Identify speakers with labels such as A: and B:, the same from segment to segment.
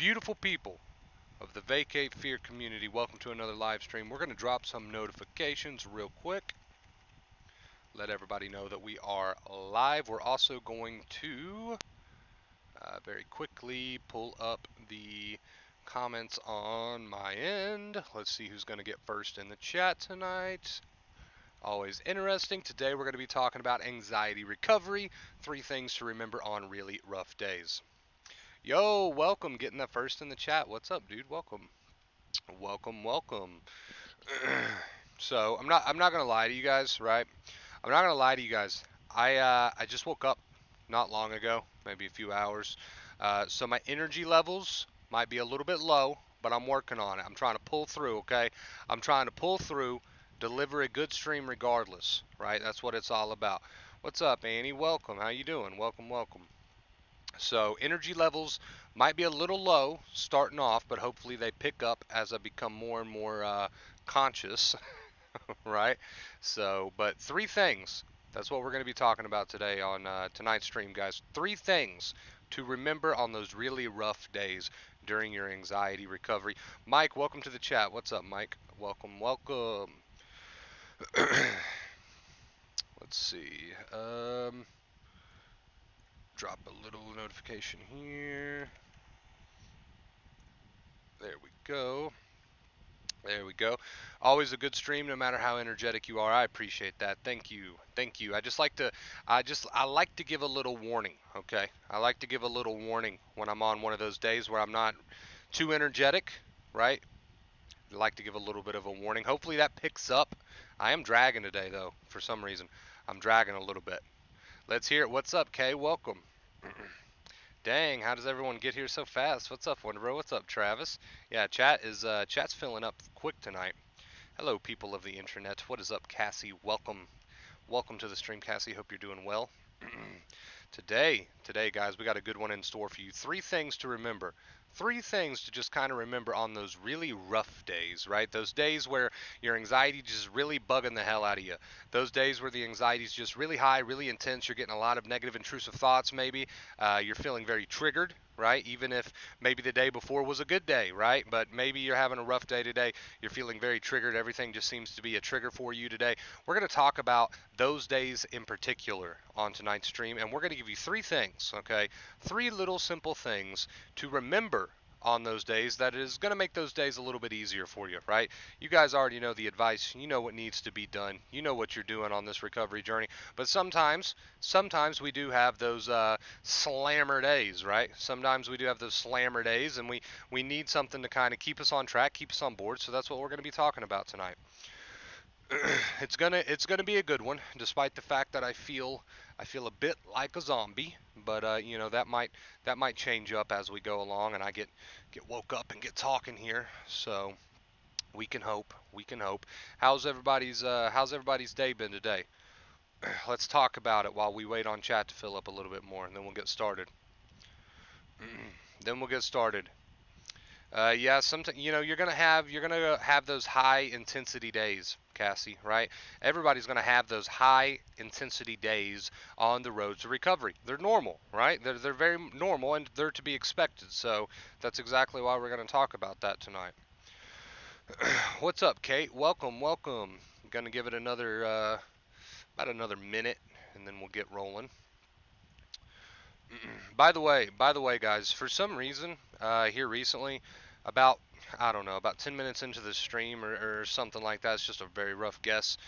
A: Beautiful people of the Vacate Fear community, welcome to another live stream. We're going to drop some notifications real quick. Let everybody know that we are live. We're also going to very quickly pull up the comments on my end. Let's see who's going to get first in the chat tonight. Always interesting. Today we're going to be talking about anxiety recovery, 3 things to remember on really rough days. Yo, welcome, getting that first in the chat. What's up, dude? Welcome. Welcome. So I'm not gonna lie to you guys, right? I'm not gonna lie to you guys. I just woke up not long ago, maybe a few hours. So my energy levels might be a little bit low, but I'm working on it. I'm trying to pull through, okay? I'm trying to pull through, deliver a good stream regardless, right? That's what it's all about. What's up, Annie? Welcome. How you doing? Welcome. So energy levels might be a little low starting off, but hopefully they pick up as I become more and more conscious, right? So, but 3 things. That's what we're going to be talking about today on tonight's stream, guys. 3 things to remember on those really rough days during your anxiety recovery. Mike, welcome to the chat. What's up, Mike? Welcome. Let's see. Drop a little notification here. There we go. Always a good stream, no matter how energetic you are. I appreciate that. Thank you. I like to give a little warning. Okay. I like to give a little warning when I'm on one of those days where I'm not too energetic, right? I like to give a little bit of a warning. Hopefully that picks up. I am dragging today, though, for some reason. I'm dragging a little bit. Let's hear it. What's up, Kay? Welcome. Dang, how does everyone get here so fast? What's up, Wonderbro? What's up, Travis? Yeah, chat's filling up quick tonight. Hello, people of the internet. What is up, Cassie? Welcome to the stream, Cassie. Hope you're doing well. Today, guys, we got a good one in store for you. 3 things to remember. 3 things to just kind of remember on those really rough days, right? Those days where your anxiety just really bugging the hell out of you. Those days where the anxiety is just really high, really intense. You're getting a lot of negative, intrusive thoughts, maybe. You're feeling very triggered, right? Even if maybe the day before was a good day, right? But maybe you're having a rough day today. You're feeling very triggered. Everything just seems to be a trigger for you today. We're going to talk about those days in particular on tonight's stream, and we're going to give you 3 things, okay? 3 little simple things to remember on those days that is going to make those days a little bit easier for you, right? You guys already know the advice. You know what needs to be done. You know what you're doing on this recovery journey. But sometimes we do have those slammer days, right? Sometimes we do have those slammer days, and we need something to kind of keep us on track, keep us on board. So that's what we're going to be talking about tonight. It's gonna be a good one, despite the fact that I feel a bit like a zombie. But you know, that might change up as we go along, and I get woke up and get talking here. So we can hope. How's everybody's day been today? Let's talk about it while we wait on chat to fill up a little bit more, and then we'll get started. Yeah, sometimes you know you're gonna have those high intensity days, Cassie, right? Everybody's gonna have those high intensity days on the road to recovery. They're normal, right? They're very normal and they're to be expected. So that's exactly why we're gonna talk about that tonight. What's up, Kate? Welcome. Gonna give it another about another minute, and then we'll get rolling. By the way, guys, for some reason, here recently, about, I don't know, about 10 minutes into the stream or something like that, it's just a very rough guess,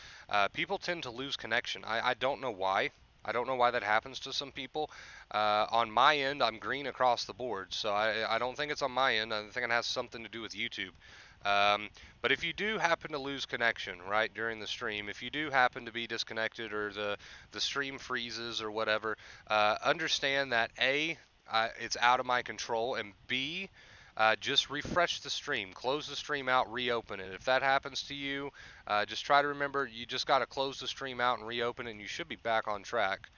A: people tend to lose connection. I don't know why. I don't know why that happens to some people. On my end, I'm green across the board, so I don't think it's on my end. I think it has something to do with YouTube. But if you do happen to lose connection, right, during the stream, if you do happen to be disconnected or the stream freezes or whatever, understand that A, it's out of my control, and B, just refresh the stream, close the stream out, reopen it. If that happens to you, just try to remember you just got to close the stream out and reopen it, and you should be back on track.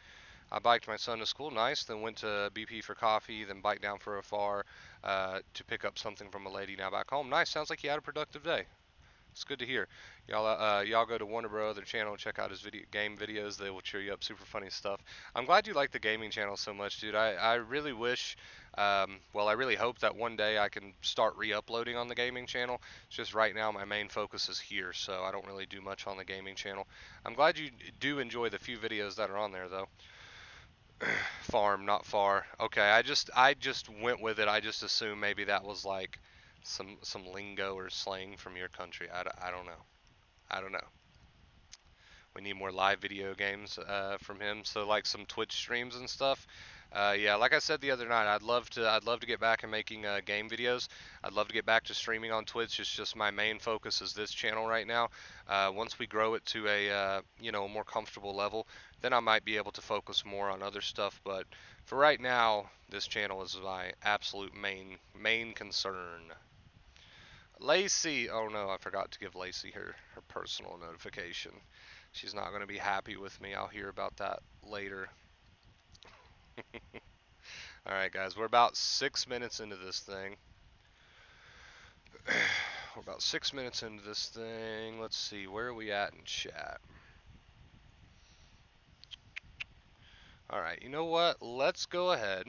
A: I biked my son to school, nice, then went to BP for coffee, then biked down for a far to pick up something from a lady, now back home. Nice, sounds like you had a productive day. It's good to hear. Y'all go to Warner Bros. Other channel and check out his game videos. They will cheer you up. Super funny stuff. I'm glad you like the gaming channel so much, dude. I really wish, well, I really hope that one day I can start re-uploading on the gaming channel. It's just right now my main focus is here, so I don't really do much on the gaming channel. I'm glad you do enjoy the few videos that are on there, though. Farm, not far. Okay, I just went with it. I just assumed maybe that was like some lingo or slang from your country. I don't know. I don't know. We need more live video games from him. So like some Twitch streams and stuff. Yeah, like I said the other night, I'd love to get back and making game videos. I'd love to get back to streaming on Twitch. It's just my main focus is this channel right now. Once we grow it to a a more comfortable level, then I might be able to focus more on other stuff. But for right now, this channel is my absolute main concern. Lacey, oh no, I forgot to give Lacey her personal notification. She's not going to be happy with me. I'll hear about that later. All right, guys, we're about 6 minutes into this thing. We're about 6 minutes into this thing. Let's see, where are we at in chat? All right, you know what? Let's go ahead.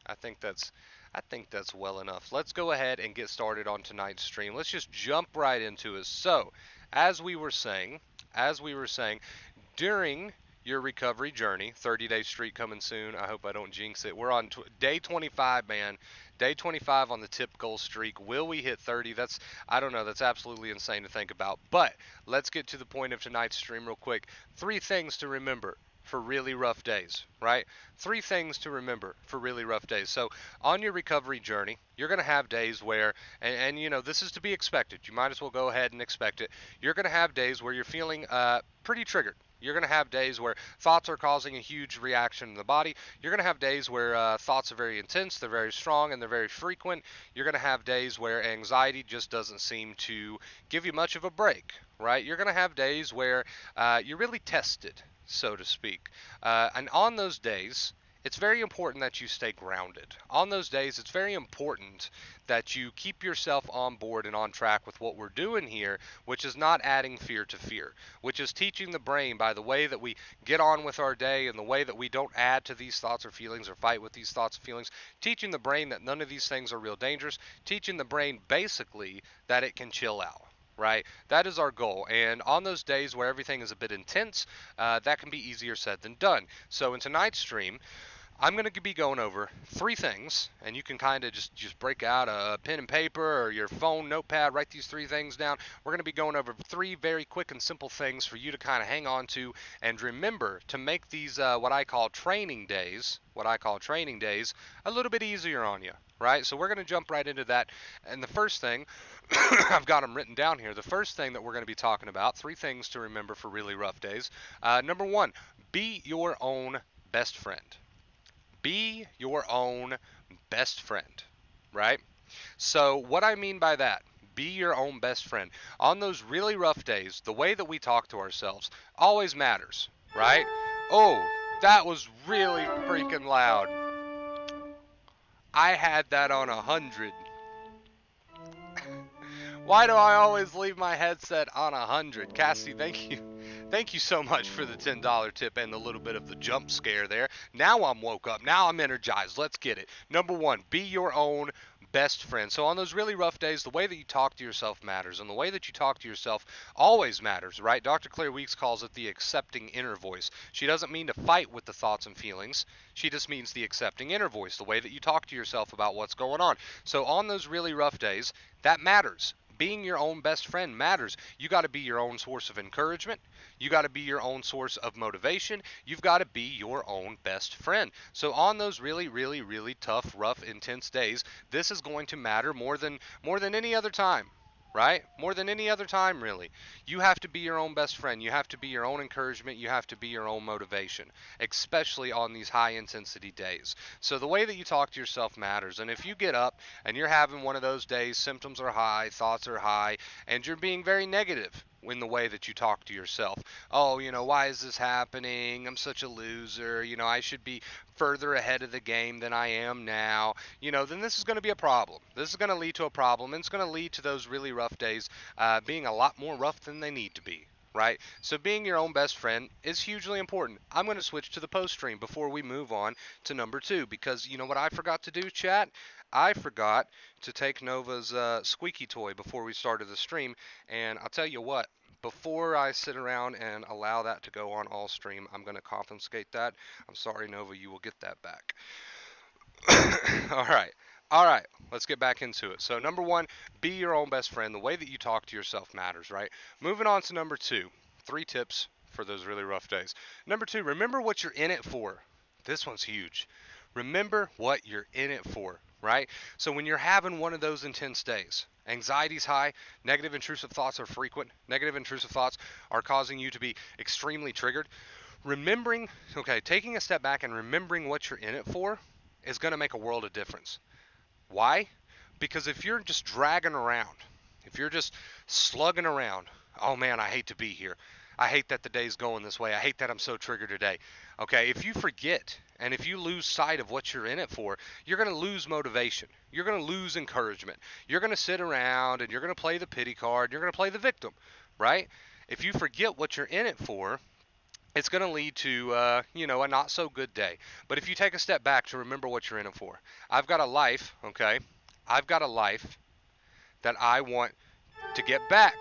A: I think that's well enough. Let's go ahead and get started on tonight's stream. Let's just jump right into it. So, as we were saying, during your recovery journey, 30-day streak coming soon. I hope I don't jinx it. We're on day 25, man. Day 25 on the tip goal streak. Will we hit 30? I don't know. That's absolutely insane to think about. But let's get to the point of tonight's stream real quick. 3 things to remember for really rough days, right? 3 things to remember for really rough days. So on your recovery journey, you're going to have days where, and you know, this is to be expected. You might as well go ahead and expect it. You're going to have days where you're feeling pretty triggered. You're going to have days where thoughts are causing a huge reaction in the body. You're going to have days where thoughts are very intense, they're very strong, and they're very frequent. You're going to have days where anxiety just doesn't seem to give you much of a break, right? You're going to have days where you're really tested, so to speak. And on those days, it's very important that you stay grounded. On those days, it's very important that you keep yourself on board and on track with what we're doing here, which is not adding fear to fear, which is teaching the brain by the way that we get on with our day and the way that we don't add to these thoughts or feelings or fight with these thoughts and feelings, teaching the brain that none of these things are real dangerous, teaching the brain basically that it can chill out. Right? That is our goal. And on those days where everything is a bit intense, that can be easier said than done. So in tonight's stream, I'm going to be going over 3 things, and you can kind of just break out a pen and paper or your phone notepad, write these 3 things down. We're going to be going over 3 very quick and simple things for you to kind of hang on to and remember to make these what I call training days, a little bit easier on you, right? So we're going to jump right into that. And the first thing, I've got them written down here. The first thing that we're going to be talking about, 3 things to remember for really rough days. Number 1, be your own best friend. Be your own best friend, right? So what I mean by that, be your own best friend. On those really rough days, the way that we talk to ourselves always matters, right? Oh, that was really freaking loud. I had that on 100. Why do I always leave my headset on 100? Cassie, thank you. Thank you so much for the $10 tip and the little bit of the jump scare there. Now I'm woke up. Now I'm energized. Let's get it. Number 1, be your own best friend. So on those really rough days, the way that you talk to yourself matters, and the way that you talk to yourself always matters, right? Dr. Claire Weeks calls it the accepting inner voice. She doesn't mean to fight with the thoughts and feelings. She just means the accepting inner voice, the way that you talk to yourself about what's going on. So on those really rough days, that matters. Being your own best friend matters. You got to be your own source of encouragement. You got to be your own source of motivation. You've got to be your own best friend. So on those really, really, really tough, rough, intense days, this is going to matter more than any other time. Right? More than any other time, really. You have to be your own best friend. You have to be your own encouragement. You have to be your own motivation, especially on these high intensity days. So the way that you talk to yourself matters. And if you get up and you're having one of those days, symptoms are high, thoughts are high, and you're being very negative, in the way that you talk to yourself. Oh, why is this happening? I'm such a loser. I should be further ahead of the game than I am now. Then this is going to be a problem. This is going to lead to a problem, and it's going to lead to those really rough days being a lot more rough than they need to be. Right? So being your own best friend is hugely important. I'm going to switch to the post stream before we move on to number 2, because you know what I forgot to do, chat? I forgot to take Nova's squeaky toy before we started the stream, and I'll tell you what, before I sit around and allow that to go on all stream, I'm going to confiscate that. I'm sorry, Nova, you will get that back. All right. All right. Let's get back into it. So, number 1, be your own best friend. The way that you talk to yourself matters, right? Moving on to number 2, 3 tips for those really rough days. Number 2, remember what you're in it for. This one's huge. Remember what you're in it for, right? So, when you're having one of those intense days, anxiety's high, negative intrusive thoughts are frequent, negative intrusive thoughts are causing you to be extremely triggered. Taking a step back and remembering what you're in it for is going to make a world of difference. Why? Because if you're just dragging around, if you're just slugging around, oh man, I hate to be here. I hate that the day's going this way. I hate that I'm so triggered today. Okay, if you forget and if you lose sight of what you're in it for, you're going to lose motivation. You're going to lose encouragement. You're going to sit around and you're going to play the pity card. You're going to play the victim, right? If you forget what you're in it for, it's going to lead to, a not so good day. But if you take a step back to remember what you're in it for, I've got a life, okay? I've got a life that I want to get back.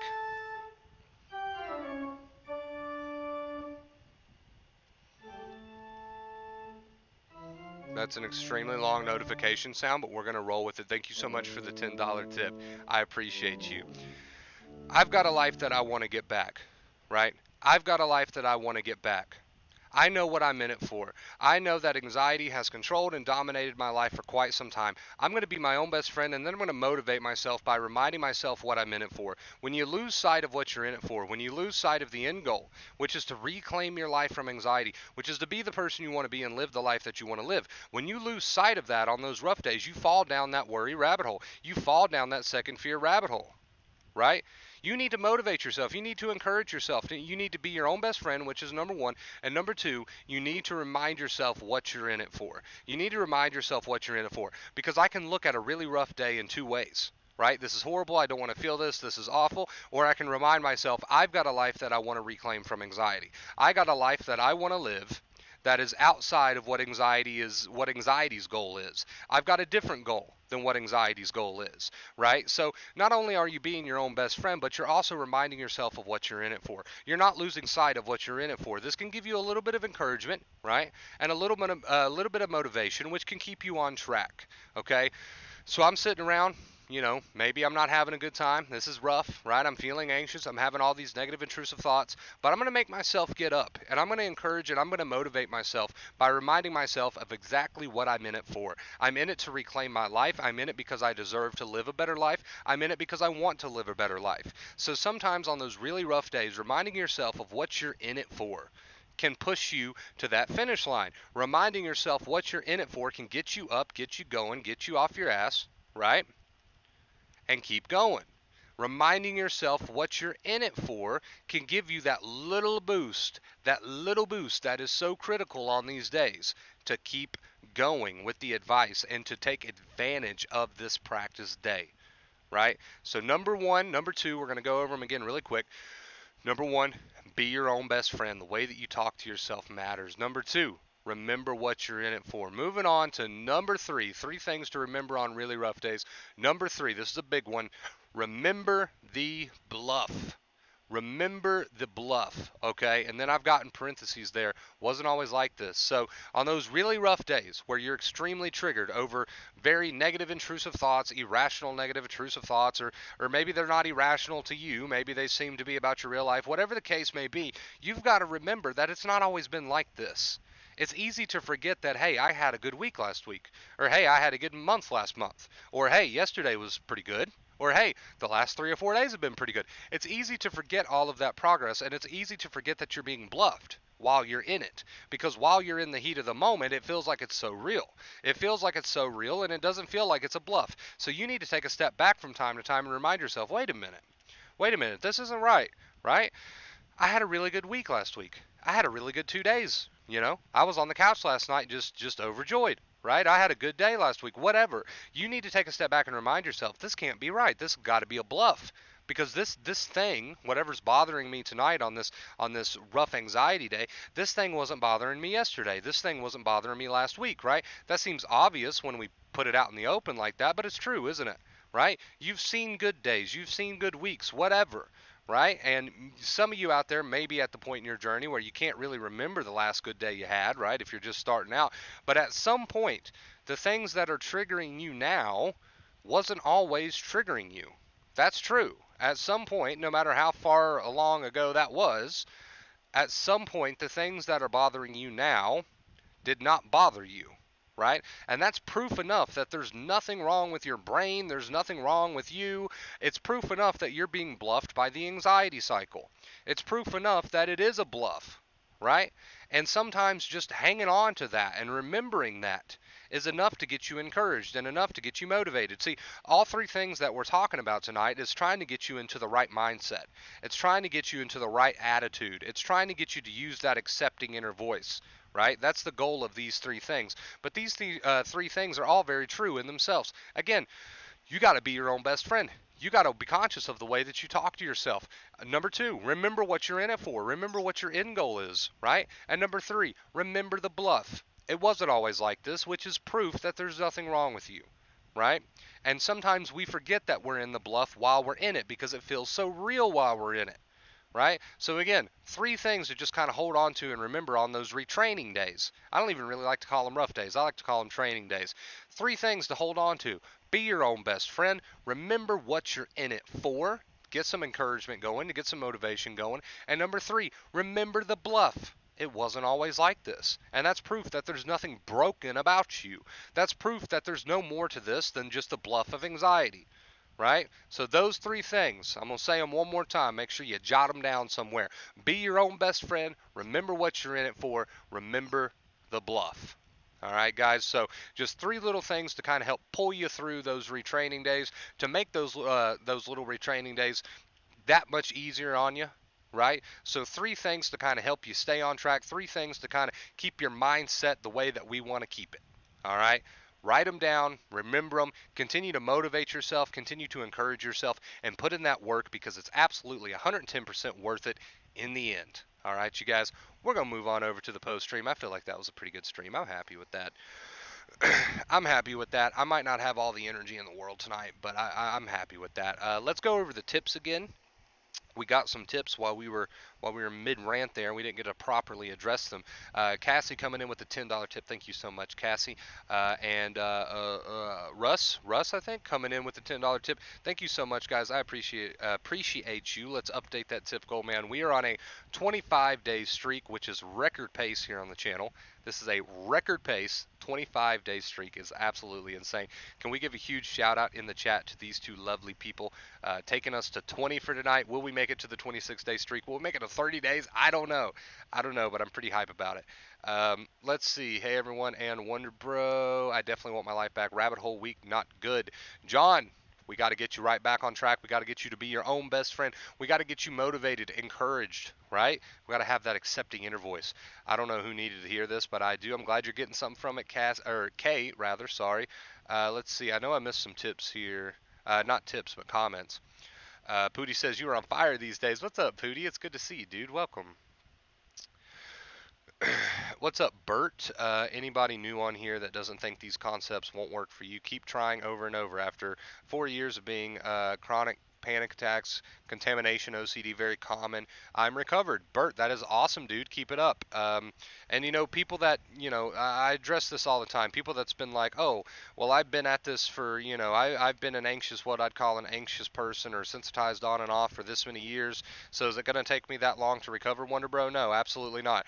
A: That's an extremely long notification sound, but we're going to roll with it. Thank you so much for the $10 tip. I appreciate you. I've got a life that I want to get back, right? I've got a life that I want to get back. I know what I'm in it for. I know that anxiety has controlled and dominated my life for quite some time. I'm going to be my own best friend, and then I'm going to motivate myself by reminding myself what I'm in it for. When you lose sight of what you're in it for, when you lose sight of the end goal, which is to reclaim your life from anxiety, which is to be the person you want to be and live the life that you want to live, when you lose sight of that on those rough days, you fall down that worry rabbit hole. You fall down that second fear rabbit hole, right? You need to motivate yourself. You need to encourage yourself. You need to be your own best friend, which is number 1. And number 2, you need to remind yourself what you're in it for. You need to remind yourself what you're in it for. Because I can look at a really rough day in 2 ways, right? This is horrible. I don't want to feel this. This is awful. Or I can remind myself I've got a life that I want to reclaim from anxiety. I got a life that I want to live that is outside of what anxiety's goal is. I've got a different goal than what anxiety's goal is, right? So not only are you being your own best friend, but you're also reminding yourself of what you're in it for. You're not losing sight of what you're in it for. This can give you a little bit of encouragement, right? And a little bit of motivation, which can keep you on track, okay? So I'm sitting around, maybe I'm not having a good time. This is rough, right? I'm feeling anxious. I'm having all these negative intrusive thoughts, but I'm going to make myself get up, and I'm going to encourage and I'm going to motivate myself by reminding myself of exactly what I'm in it for. I'm in it to reclaim my life. I'm in it because I deserve to live a better life. I'm in it because I want to live a better life. So sometimes on those really rough days, reminding yourself of what you're in it for can push you to that finish line. Reminding yourself what you're in it for can get you up, get you going, get you off your ass, right? And keep going. Reminding yourself what you're in it for can give you that little boost that is so critical on these days to keep going with the advice and to take advantage of this practice day, right? So number 1, number 2, we're going to go over them again really quick. Number 1, be your own best friend. The way that you talk to yourself matters. Number 2, remember what you're in it for. Moving on to number 3, 3 things to remember on really rough days. Number 3, this is a big one. Remember the bluff. Remember the bluff, okay? And then I've got in parentheses there, wasn't always like this. So on those really rough days where you're extremely triggered over very negative intrusive thoughts, irrational negative intrusive thoughts, or maybe they're not irrational to you, maybe they seem to be about your real life, whatever the case may be, you've got to remember that it's not always been like this. It's easy to forget that, hey, I had a good week last week, or hey, I had a good month last month, or hey, yesterday was pretty good, or hey, the last 3 or 4 days have been pretty good. It's easy to forget all of that progress, and it's easy to forget that you're being bluffed while you're in it. Because while you're in the heat of the moment, it feels like it's so real. It feels like it's so real, and it doesn't feel like it's a bluff. So you need to take a step back from time to time and remind yourself, wait a minute, this isn't right, right? I had a really good week last week. I had a really good 2 days. I was on the couch last night just overjoyed. Right? I had a good day last week. Whatever. You need to take a step back and remind yourself this can't be right. This has got to be a bluff. Because this thing, whatever's bothering me tonight on this rough anxiety day, this thing wasn't bothering me yesterday. This thing wasn't bothering me last week, right? That seems obvious when we put it out in the open like that, but it's true, isn't it? Right? You've seen good days, you've seen good weeks, whatever, right? And some of you out there may be at the point in your journey where you can't really remember the last good day you had, right? If you're just starting out. But at some point, the things that are triggering you now wasn't always triggering you. That's true. At some point, no matter how far along ago that was, at some point, the things that are bothering you now did not bother you, right? And that's proof enough that there's nothing wrong with your brain, there's nothing wrong with you. It's proof enough that you're being bluffed by the anxiety cycle. It's proof enough that it is a bluff, right? And sometimes just hanging on to that and remembering that is enough to get you encouraged and enough to get you motivated. See, all three things that we're talking about tonight is trying to get you into the right mindset. It's trying to get you into the right attitude. It's trying to get you to use that accepting inner voice, right? That's the goal of these three things. But these three things are all very true in themselves. Again, you got to be your own best friend. You got to be conscious of the way that you talk to yourself. Number two, remember what you're in it for. Remember what your end goal is, right? And number three, remember the bluff. It wasn't always like this, which is proof that there's nothing wrong with you, right? And sometimes we forget that we're in the bluff while we're in it because it feels so real while we're in it, right? So again, three things to just kind of hold on to and remember on those retraining days. I don't even really like to call them rough days. I like to call them training days. Three things to hold on to. Be your own best friend. Remember what you're in it for. Get some encouragement going, to get some motivation going. And number three, remember the bluff. It wasn't always like this. And that's proof that there's nothing broken about you. That's proof that there's no more to this than just a bluff of anxiety, right? So those three things, I'm going to say them one more time. Make sure you jot them down somewhere. Be your own best friend. Remember what you're in it for. Remember the bluff. All right, guys. So just three little things to kind of help pull you through those retraining days, to make those little retraining days that much easier on you, right? So three things to kind of help you stay on track, three things to kind of keep your mindset the way that we want to keep it. All right? Write them down, remember them, continue to motivate yourself, continue to encourage yourself, and put in that work because it's absolutely 110% worth it in the end. All right, you guys, we're going to move on over to the post stream. I feel like that was a pretty good stream. I'm happy with that. I'm happy with that. I might not have all the energy in the world tonight, but I'm happy with that. Let's go over the tips again. We got some tips while we were mid rant there, and we didn't get to properly address them. Cassie coming in with the $10 tip. Thank you so much, Cassie. And Russ, I think, coming in with the $10 tip. Thank you so much, guys. I appreciate you. Let's update that tip goal, man. We are on a 25-day streak, which is record pace here on the channel. This is a record pace. 25-day streak is absolutely insane. Can we give a huge shout out in the chat to these two lovely people taking us to 20 for tonight? Will we make it to the 26-day streak? Will we make it to 30 days? I don't know, but I'm pretty hype about it. Let's see. Hey, everyone, and Wonder Bro. I definitely want my life back. Rabbit hole week, not good. John, we got to get you right back on track. We got to get you to be your own best friend. We got to get you motivated, encouraged, right? We got to have that accepting inner voice. I don't know who needed to hear this, but I do. I'm glad you're getting something from it, Kate, rather. Sorry. Let's see. I know I missed some tips here. Not tips, but comments. Pooty says you are on fire these days. What's up, Pooty? It's good to see you, dude. Welcome. What's up, Bert? Anybody new on here that doesn't think these concepts won't work for you, keep trying over and over. After 4 years of being chronic panic attacks, contamination, OCD, very common, I'm recovered. Bert, that is awesome, dude. Keep it up. And, people that, I address this all the time. People that's been like, oh, well, I've been at this for, I've been what I'd call an anxious person or sensitized on and off for this many years. So is it going to take me that long to recover, Wonder Bro? No, absolutely not.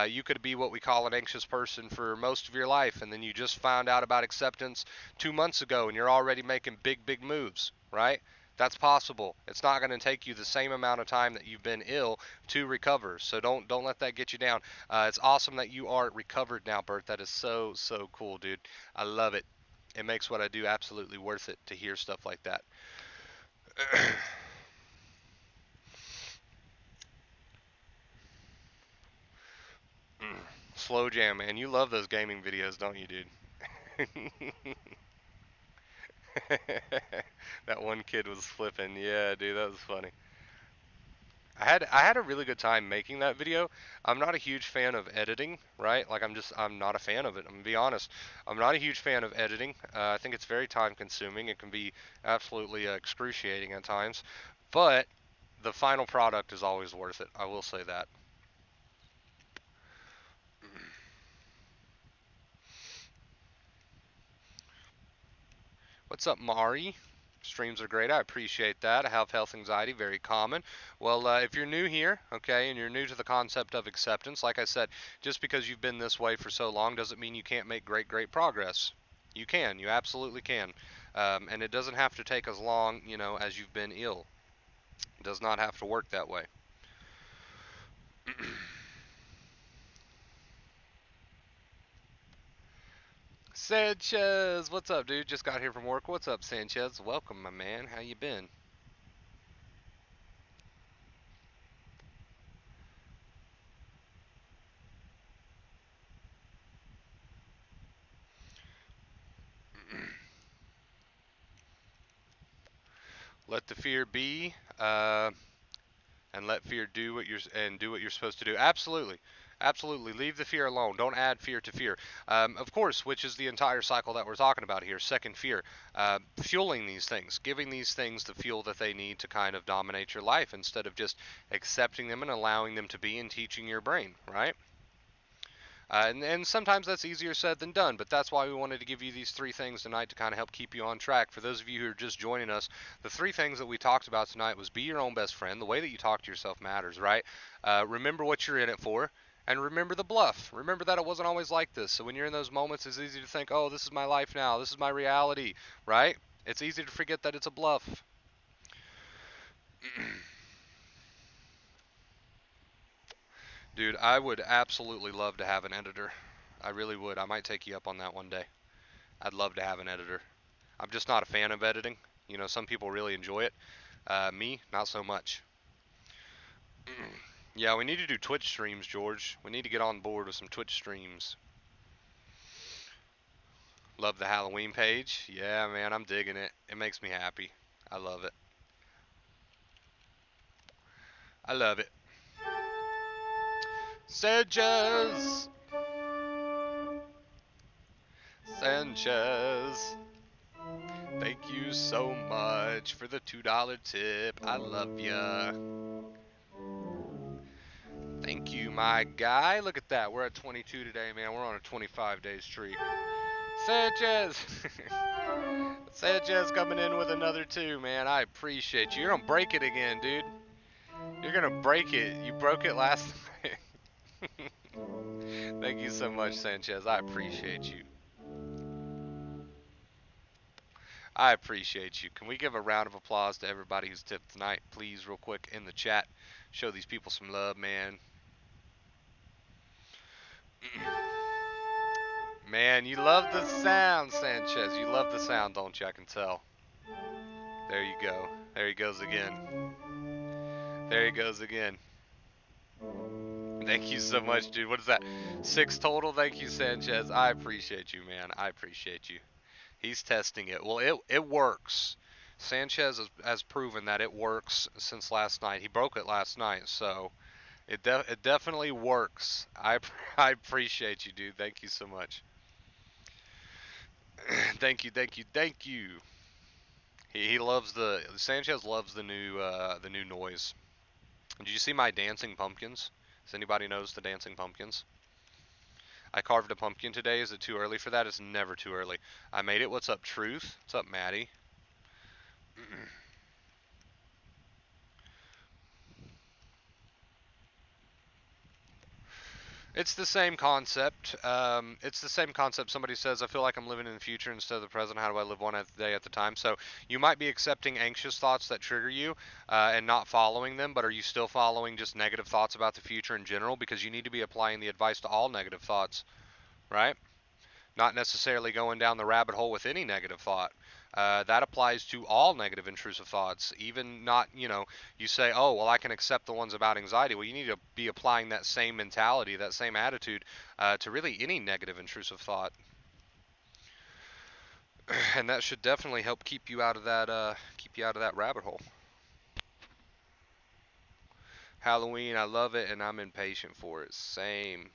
A: You could be what we call an anxious person for most of your life, and then you just found out about acceptance 2 months ago, and you're already making big, big moves, right? That's possible. It's not going to take you the same amount of time that you've been ill to recover. So don't let that get you down. It's awesome that you are recovered now, Bert. That is so cool, dude. I love it. It makes what I do absolutely worth it to hear stuff like that. Slow jam, man. You love those gaming videos, don't you, dude? That one kid was flipping. Yeah, dude, that was funny. I had a really good time making that video. I'm not a huge fan of editing, right? Like I'm not a fan of it. I'm gonna be honest. I'm not a huge fan of editing. I think it's very time consuming. It can be absolutely excruciating at times, but the final product is always worth it. I will say that. What's up, Mari? Streams are great. I appreciate that. I have health anxiety, very common. Well, if you're new here, okay, and you're new to the concept of acceptance, like I said, just because you've been this way for so long doesn't mean you can't make great, great progress. You can. You absolutely can. And it doesn't have to take as long, as you've been ill. It does not have to work that way. Sanchez, what's up, dude? Just got here from work. What's up, Sanchez? Welcome, my man. How you been? Let the fear be. And let fear do what you're supposed to do. Absolutely, absolutely. Leave the fear alone. Don't add fear to fear. Of course, which is the entire cycle that we're talking about here. Second fear, fueling these things, giving these things the fuel that they need to kind of dominate your life instead of just accepting them and allowing them to be and teaching your brain, right? And sometimes that's easier said than done, but that's why we wanted to give you these three things tonight to kind of help keep you on track. For those of you who are just joining us, the three things that we talked about tonight was be your own best friend. The way that you talk to yourself matters, right? Remember what you're in it for, and remember the bluff. Remember that it wasn't always like this. So when you're in those moments, it's easy to think, oh, this is my life now. This is my reality, right? It's easy to forget that it's a bluff. Dude, I would absolutely love to have an editor. I really would. I might take you up on that one day. I'd love to have an editor. I'm just not a fan of editing. Some people really enjoy it. Me, not so much. Yeah, we need to do Twitch streams, George. We need to get on board with some Twitch streams. Love the Halloween page. Yeah, man, I'm digging it. It makes me happy. I love it. I love it. Sanchez! Sanchez! Thank you so much for the $2 tip. I love ya. Thank you, my guy. Look at that. We're at 22 today, man. We're on a 25-day streak. Sanchez! Sanchez coming in with another two, man. I appreciate you. You're gonna break it again, dude. You're gonna break it. You broke it last night. Thank you so much, Sanchez. I appreciate you. I appreciate you. Can we give a round of applause to everybody who's tipped tonight, please, real quick in the chat? Show these people some love, man. Man, you love the sound, Sanchez. You love the sound, don't you? I can tell. There you go. There he goes again. There he goes again. Thank you so much, dude. What is that? 6 total? Thank you, Sanchez. I appreciate you, man. I appreciate you. He's testing it. Well, it works. Sanchez has proven that it works since last night. He broke it last night, so it definitely works. I appreciate you, dude. Thank you so much. Thank you, thank you, thank you. He loves Sanchez loves the new noise. Did you see my dancing pumpkins? Does anybody knows the dancing pumpkins? I carved a pumpkin today. Is it too early for that? It's never too early. I made it. What's up, Truth? What's up, Maddie? It's the same concept. It's the same concept. Somebody says, I feel like I'm living in the future instead of the present. How do I live one day at a time? So you might be accepting anxious thoughts that trigger you and not following them, but are you still following just negative thoughts about the future in general? Because you need to be applying the advice to all negative thoughts, right? Not necessarily going down the rabbit hole with any negative thought. That applies to all negative intrusive thoughts, even not, you say, oh, well, I can accept the ones about anxiety. Well, you need to be applying that same mentality, that same attitude to really any negative intrusive thought. And that should definitely help keep you out of that rabbit hole. Halloween, I love it, and I'm impatient for it. Same.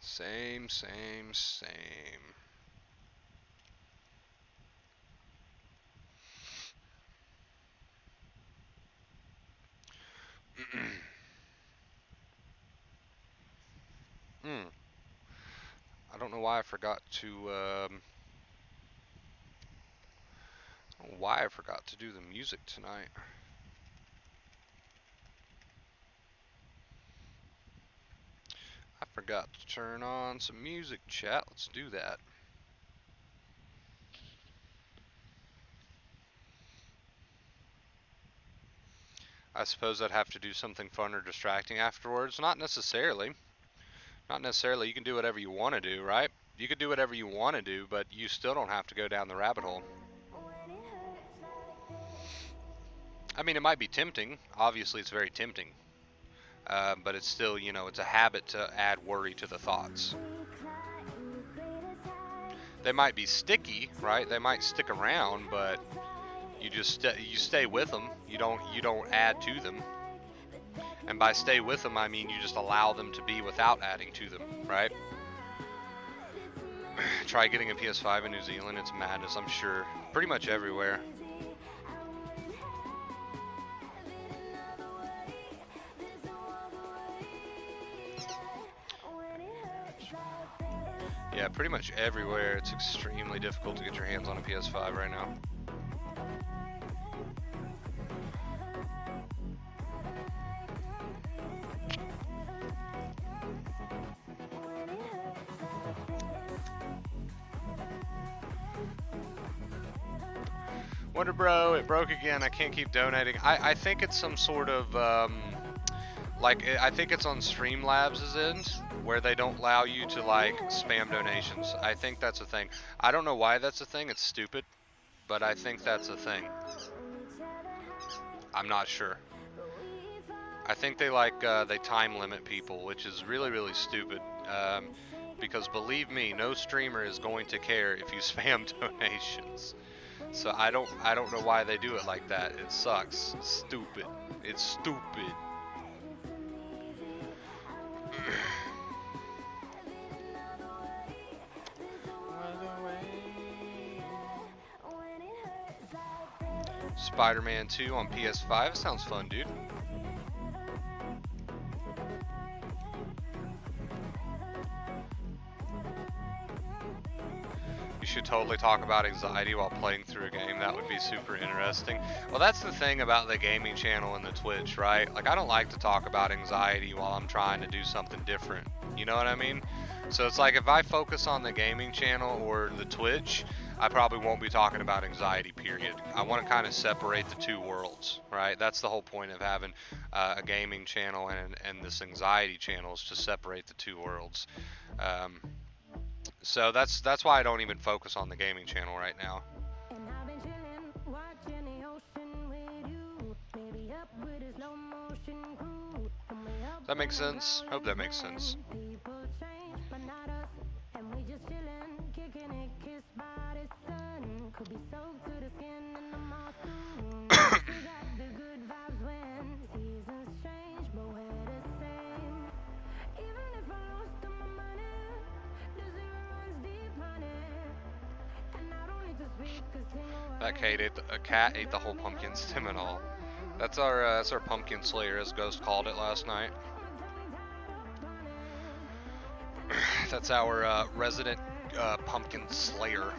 A: Same, same, same. I don't know why I forgot to. I don't know why I forgot to do the music tonight. I forgot to turn on some music, chat. Let's do that. I suppose I'd have to do something fun or distracting afterwards. Not necessarily. Not necessarily. You can do whatever you want to do, right? You could do whatever you want to do, but you still don't have to go down the rabbit hole. I mean, it might be tempting. Obviously, it's very tempting. But it's still, it's a habit to add worry to the thoughts. They might be sticky, right? They might stick around, but you just you stay with them. You don't add to them. And by stay with them, I mean you just allow them to be without adding to them, right? Try getting a PS5 in New Zealand. It's madness, I'm sure. Pretty much everywhere. Yeah, pretty much everywhere. It's extremely difficult to get your hands on a PS5 right now. Wonder Bro, it broke again. I can't keep donating. I think it's some sort of, I think it's on Streamlabs' end, where they don't allow you to, spam donations. I think that's a thing. I don't know why that's a thing. It's stupid, but I think that's a thing. I'm not sure. I think they, they time limit people, which is really, really stupid. Because believe me, no streamer is going to care if you spam donations. So I don't know why they do it like that. It sucks. It's stupid. It's stupid. Spider-Man 2 on PS5 sounds fun, dude. You should totally talk about anxiety while playing through a game. That would be super interesting. Well, that's the thing about the gaming channel and the Twitch, right? I don't like to talk about anxiety while I'm trying to do something different. You know what I mean? So it's like if I focus on the gaming channel or the Twitch, I probably won't be talking about anxiety, period. I want to kind of separate the two worlds, right? That's the whole point of having a gaming channel and this anxiety channel, is to separate the two worlds. So that's why I don't even focus on the gaming channel right now. Does that make sense? Hope that makes sense. That cat ate the whole pumpkin stem and all. That's our pumpkin slayer, as Ghost called it last night. That's our resident pumpkin slayer.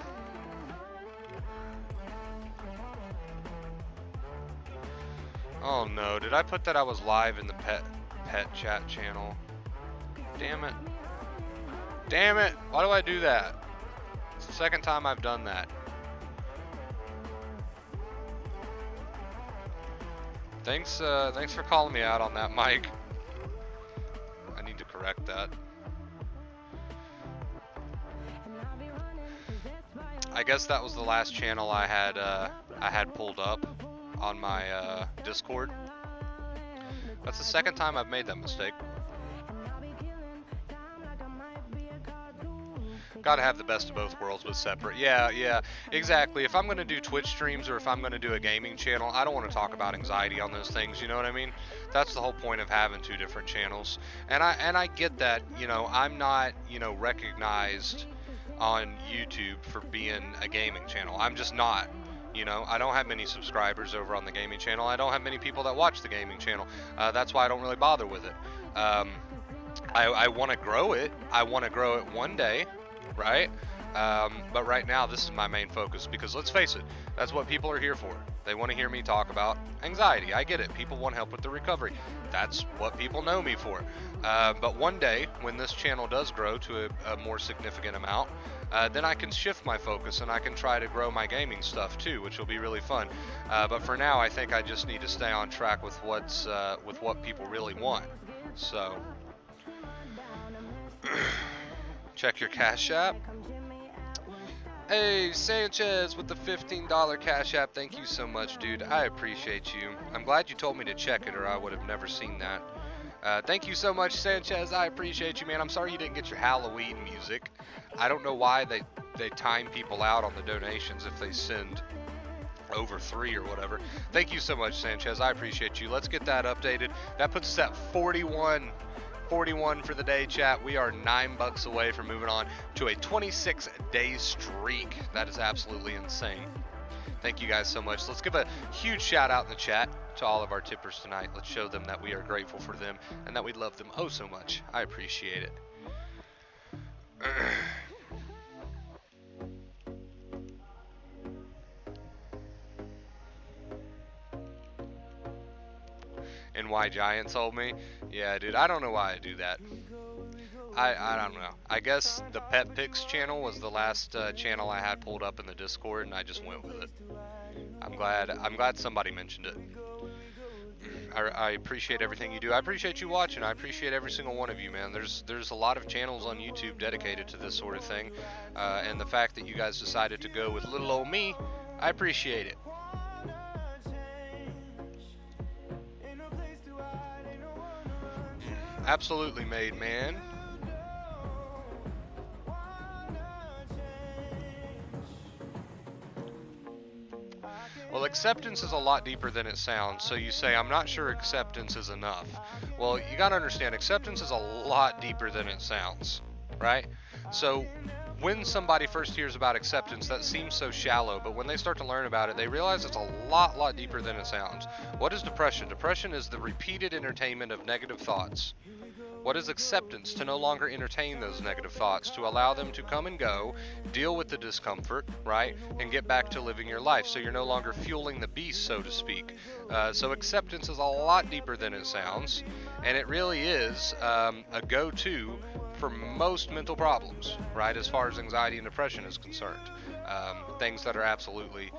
A: Oh no, did I put that I was live in the pet chat channel? Damn it. Damn it! Why do I do that? It's the second time I've done that. Thanks for calling me out on that, Mike. I need to correct that. I guess that was the last channel I had pulled up on my Discord. That's the second time I've made that mistake. Gotta have the best of both worlds with separate. Yeah, exactly. If I'm gonna do Twitch streams or if I'm gonna do a gaming channel, I don't want to talk about anxiety on those things. You know what I mean? That's the whole point of having two different channels. And I get that. You know, I'm not recognized on YouTube for being a gaming channel. I'm just not. You know, I don't have many subscribers over on the gaming channel. I don't have many people that watch the gaming channel. That's why I don't really bother with it. I want to grow it. I want to grow it one day, right? But right now, this is my main focus because let's face it, that's what people are here for. They want to hear me talk about anxiety. I get it. People want help with the recovery. That's what people know me for. But one day, when this channel does grow to a more significant amount, then I can shift my focus and I can try to grow my gaming stuff too, which will be really fun. But for now, I think I just need to stay on track with what people really want. So, check your Cash App. Hey, Sanchez with the $15 Cash App. Thank you so much, dude. I appreciate you. I'm glad you told me to check it or I would have never seen that. Thank you so much, Sanchez. I appreciate you, man. I'm sorry you didn't get your Halloween music. I don't know why they time people out on the donations if they send over 3 or whatever. Thank you so much, Sanchez. I appreciate you. Let's get that updated. That puts us at 41 for the day, chat. We are $9 away from moving on to a 26-day streak. That is absolutely insane. Thank you guys so much. Let's give a huge shout out in the chat to all of our tippers tonight. Let's show them that we are grateful for them and that we love them oh so much. I appreciate it. And why Giants told me? Yeah, dude, I don't know why I do that. I don't know. I guess the Pet Picks channel was the last channel I had pulled up in the Discord, and I just went with it. I'm glad somebody mentioned it. I appreciate everything you do. I appreciate you watching. I appreciate every single one of you, man. There's a lot of channels on YouTube dedicated to this sort of thing, and the fact that you guys decided to go with little old me, I appreciate it. Absolutely made, man. Well, acceptance is a lot deeper than it sounds. So you say, I'm not sure acceptance is enough. Well, you got to understand, acceptance is a lot deeper than it sounds, right? So when somebody first hears about acceptance, that seems so shallow, but when they start to learn about it, they realize it's a lot deeper than it sounds. What is depression? Depression is the repeated entertainment of negative thoughts. What is acceptance? To no longer entertain those negative thoughts, to allow them to come and go, deal with the discomfort, right, and get back to living your life. So you're no longer fueling the beast, so to speak. So acceptance is a lot deeper than it sounds, and it really is a go-to for most mental problems, right, as far as anxiety and depression is concerned. Things that are absolutely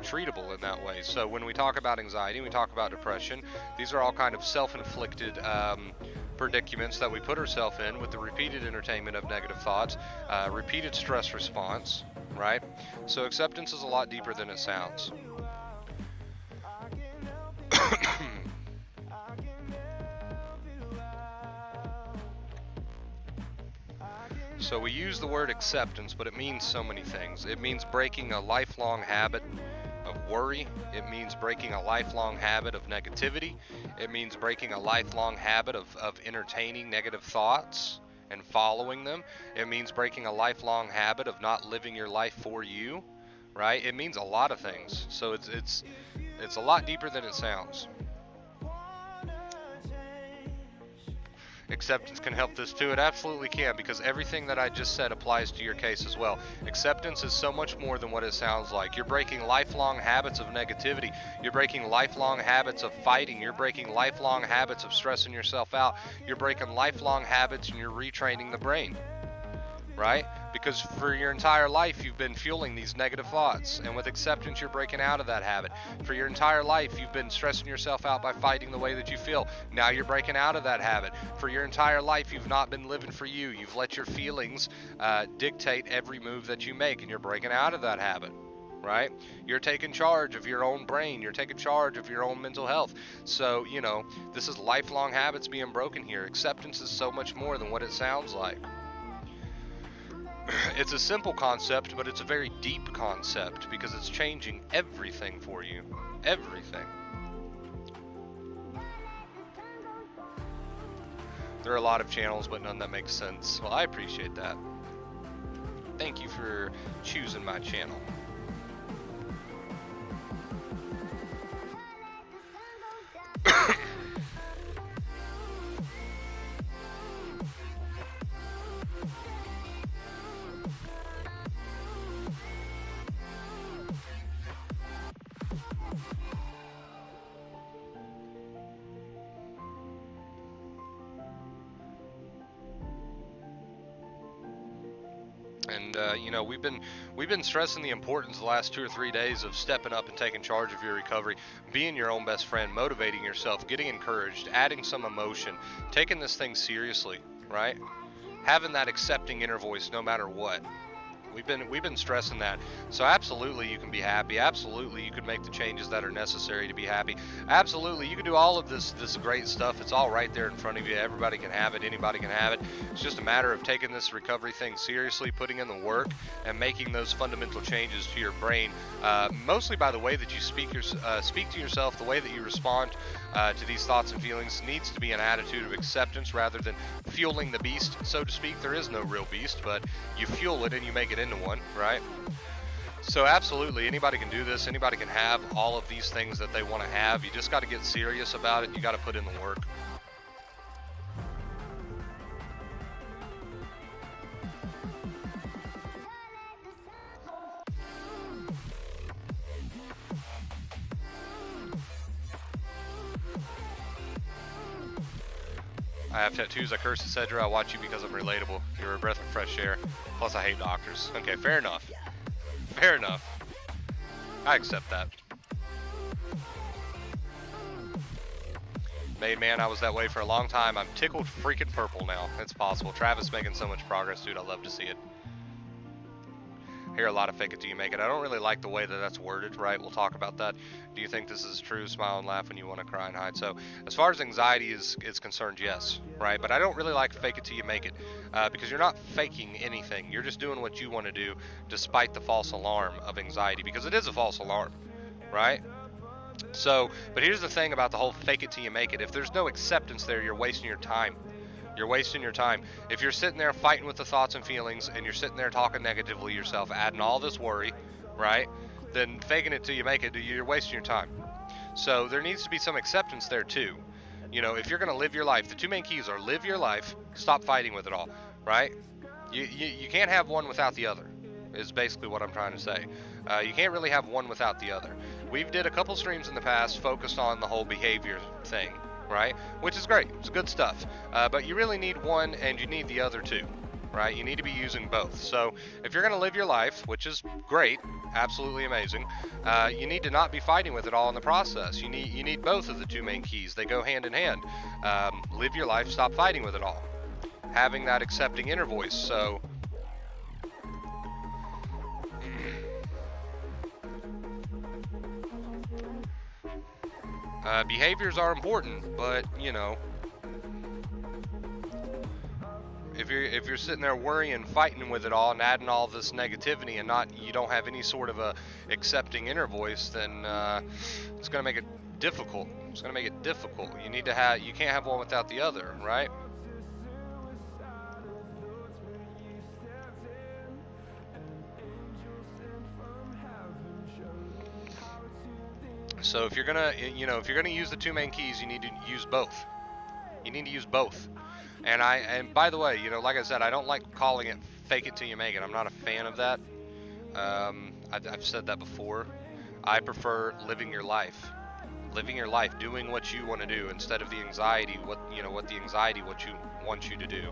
A: treatable in that way. So when we talk about anxiety, we talk about depression, these are all kind of self-inflicted predicaments that we put ourselves in with the repeated entertainment of negative thoughts, repeated stress response, right? So acceptance is a lot deeper than it sounds. So we use the word acceptance, but it means so many things. It means breaking a lifelong habit of worry. It means breaking a lifelong habit of negativity. It means breaking a lifelong habit of entertaining negative thoughts and following them. It means breaking a lifelong habit of not living your life for you, right? It means a lot of things. So it's a lot deeper than it sounds. Acceptance can help this too. It absolutely can, because everything that I just said applies to your case as well. Acceptance is so much more than what it sounds like. You're breaking lifelong habits of negativity. You're breaking lifelong habits of fighting. You're breaking lifelong habits of stressing yourself out. You're breaking lifelong habits and you're retraining the brain, right? Because for your entire life you've been fueling these negative thoughts, and with acceptance you're breaking out of that habit. For your entire life you've been stressing yourself out by fighting the way that you feel. Now you're breaking out of that habit. For your entire life you've not been living for you. You've let your feelings dictate every move that you make, and you're breaking out of that habit. Right? You're taking charge of your own brain. You're taking charge of your own mental health. So, you know, this is lifelong habits being broken here. Acceptance is so much more than what it sounds like. It's a simple concept, but it's a very deep concept because it's changing everything for you. Everything. There are a lot of channels, but none that make sense. Well, I appreciate that. Thank you for choosing my channel. And you know, we've been stressing the importance the last 2 or 3 days of stepping up and taking charge of your recovery, being your own best friend, motivating yourself, getting encouraged, adding some emotion, taking this thing seriously, right? Having that accepting inner voice no matter what. We've been stressing that. So absolutely you can be happy. Absolutely you can make the changes that are necessary to be happy. Absolutely you can do all of this great stuff. It's all right there in front of you. Everybody can have it. Anybody can have it. It's just a matter of taking this recovery thing seriously, putting in the work, and making those fundamental changes to your brain. Mostly by the way that you speak to yourself, the way that you respond to these thoughts and feelings needs to be an attitude of acceptance rather than fueling the beast, so to speak. There is no real beast, but you fuel it and you make it into one, right? So absolutely anybody can do this. Anybody can have all of these things that they want to have. You just got to get serious about it. You got to put in the work. I have tattoos, I curse, etc. I watch you because I'm relatable. You're a breath of fresh air. Plus I hate doctors. Okay, fair enough. Fair enough. I accept that. Made man, I was that way for a long time. I'm tickled freaking purple now. It's possible. Travis making so much progress, dude. I love to see it. I hear a lot of fake it till you make it. I don't really like the way that that's worded, right? We'll talk about that. Do you think this is true? Smile and laugh when you want to cry and hide. So as far as anxiety is concerned, yes, right? But I don't really like fake it till you make it because you're not faking anything. You're just doing what you want to do despite the false alarm of anxiety, because it is a false alarm, right? So, but here's the thing about the whole fake it till you make it. If there's no acceptance there, you're wasting your time. You're wasting your time. If you're sitting there fighting with the thoughts and feelings and you're sitting there talking negatively yourself, adding all this worry, right? Then faking it till you make it, you're wasting your time. So there needs to be some acceptance there too. You know, if you're going to live your life, the two main keys are live your life, stop fighting with it all, right? You can't have one without the other, is basically what I'm trying to say. You can't really have one without the other. We've did a couple streams in the past focused on the whole behavior thing, right? Which is great. It's good stuff. But you really need one and you need the other too, right? You need to be using both. So if you're going to live your life, which is great, absolutely amazing, you need to not be fighting with it all in the process. You need both of the two main keys. They go hand in hand. Live your life, stop fighting with it all. Having that accepting inner voice. So behaviors are important, but you know, if you're sitting there worrying, fighting with it all, and adding all this negativity, and you don't have any sort of a accepting inner voice, then it's going to make it difficult. It's going to make it difficult. You can't have one without the other, right? So if you're gonna use the two main keys, you need to use both. You need to use both. And by the way, you know, like I said, I don't like calling it fake it till you make it. I'm not a fan of that. I've said that before. I prefer living your life, doing what you want to do instead of the anxiety, what you wants you to do.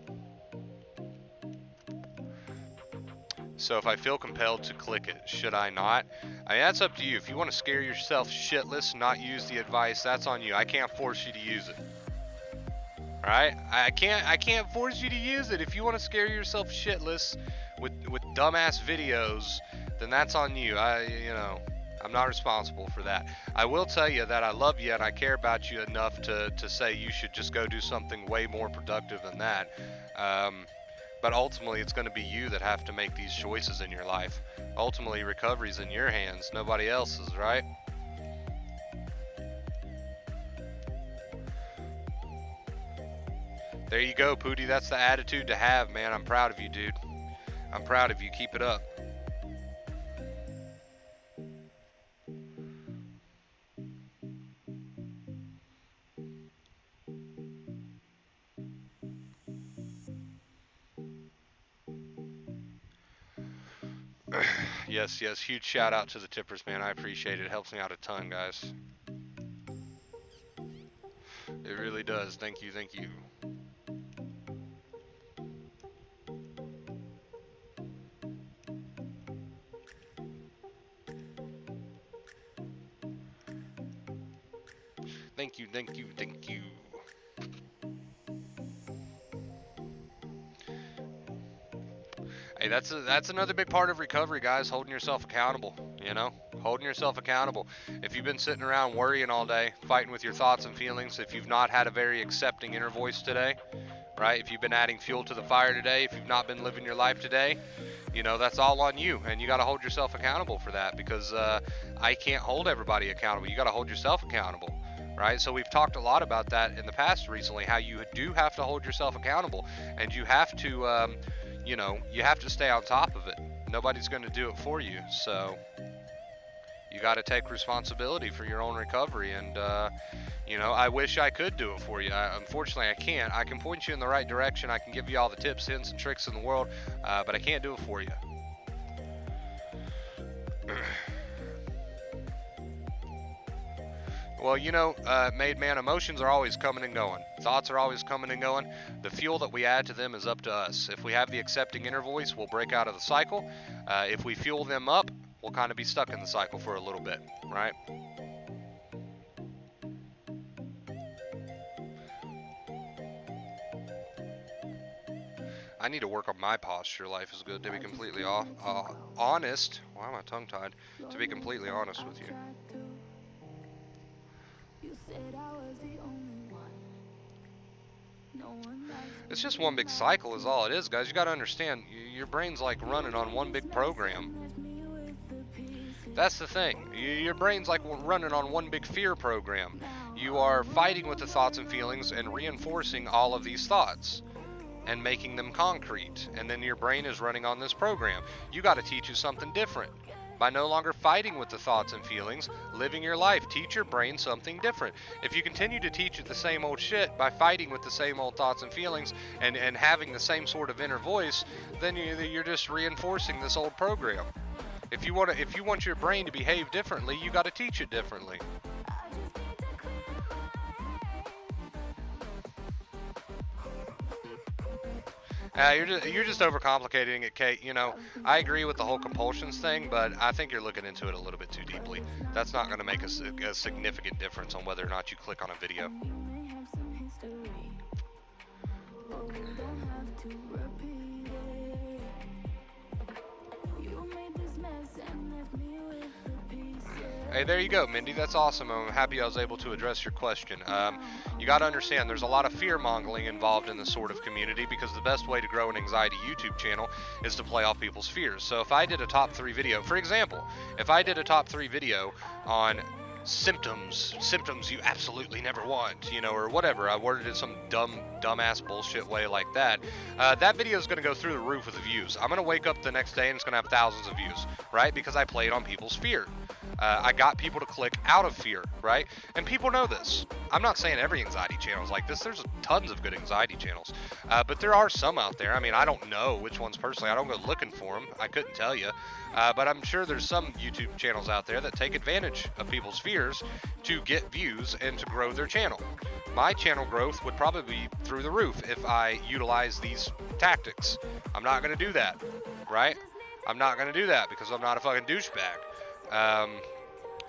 A: So if I feel compelled to click it, should I not? I mean, that's up to you. If you want to scare yourself shitless, not use the advice, that's on you. I can't force you to use it. All right? I can't force you to use it. If you want to scare yourself shitless with dumbass videos, then that's on you. I'm not responsible for that. I will tell you that I love you and I care about you enough to say you should just go do something way more productive than that. But ultimately, it's going to be you that have to make these choices in your life. Ultimately, recovery's in your hands, nobody else's, right? There you go, Pootie. That's the attitude to have, man. I'm proud of you, dude. I'm proud of you. Keep it up. Yes, huge shout out to the tippers, man. I appreciate it. It helps me out a ton, guys. It really does. Thank you. Thank you. Hey, that's another big part of recovery, guys. Holding yourself accountable. Holding yourself accountable. If you've been sitting around worrying all day, fighting with your thoughts and feelings, if you've not had a very accepting inner voice today, right? If you've been adding fuel to the fire today, if you've not been living your life today, that's all on you, and you got to hold yourself accountable for that, because I can't hold everybody accountable. You got to hold yourself accountable, right? So we've talked a lot about that in the past recently, how you do have to hold yourself accountable, and you have to, you have to stay on top of it. Nobody's going to do it for you, so you got to take responsibility for your own recovery. And I wish I could do it for you. Unfortunately, I can't. I can point you in the right direction. I can give you all the tips, hints, and tricks in the world, but I can't do it for you. Well, made man, emotions are always coming and going. Thoughts are always coming and going. The fuel that we add to them is up to us. If we have the accepting inner voice, we'll break out of the cycle. If we fuel them up, we'll kind of be stuck in the cycle for a little bit, right? I need to work on my posture. Life is good, to be completely honest. Why am I tongue-tied? To be completely honest with you. It's just one big cycle is all it is, guys. You got to understand, your brain's like running on one big program. That's the thing. Your brain's like running on one big fear program. You are fighting with the thoughts and feelings and reinforcing all of these thoughts and making them concrete. And then your brain is running on this program. You got to teach you something different. By no longer fighting with the thoughts and feelings, living your life, teach your brain something different. If you continue to teach it the same old shit by fighting with the same old thoughts and feelings and having the same sort of inner voice, then you're just reinforcing this old program. If you want your brain to behave differently, you got to teach it differently. You're just overcomplicating it, Kate. I agree with the whole compulsions thing, but I think you're looking into it a little bit too deeply. That's not going to make a significant difference on whether or not you click on a video. Hey, there you go, Mindy. That's awesome. I'm happy I was able to address your question. You got to understand, there's a lot of fear-mongering involved in this sort of community, because the best way to grow an anxiety YouTube channel is to play off people's fears. So if I did a top 3 video, for example, if I did a top 3 video on symptoms you absolutely never want, or whatever, I worded it some dumbass bullshit way like that, that video is going to go through the roof with the views. I'm going to wake up the next day and it's going to have thousands of views, right? Because I played on people's fear. I got people to click out of fear, right? And people know this. I'm not saying every anxiety channel is like this. There's tons of good anxiety channels. But there are some out there. I mean, I don't know which ones personally. I don't go looking for them. I couldn't tell you. But I'm sure there's some YouTube channels out there that take advantage of people's fears to get views and to grow their channel. My channel growth would probably be through the roof if I utilize these tactics. I'm not going to do that, right? I'm not going to do that because I'm not a fucking douchebag.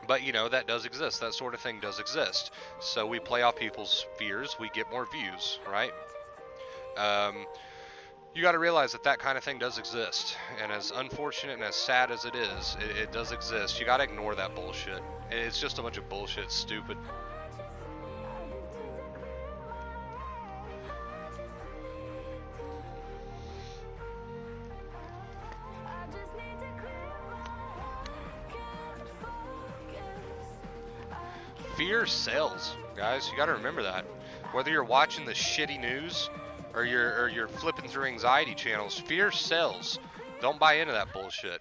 A: But you know, that does exist. That sort of thing does exist. So we play off people's fears. We get more views, right? Um, you got to realize that that kind of thing does exist. And as unfortunate and as sad as it is, it does exist. You got to ignore that bullshit. It's just a bunch of bullshit, stupid. Fear sells, guys. You got to remember that. Whether you're watching the shitty news or you're flipping through anxiety channels, fear sells. Don't buy into that bullshit.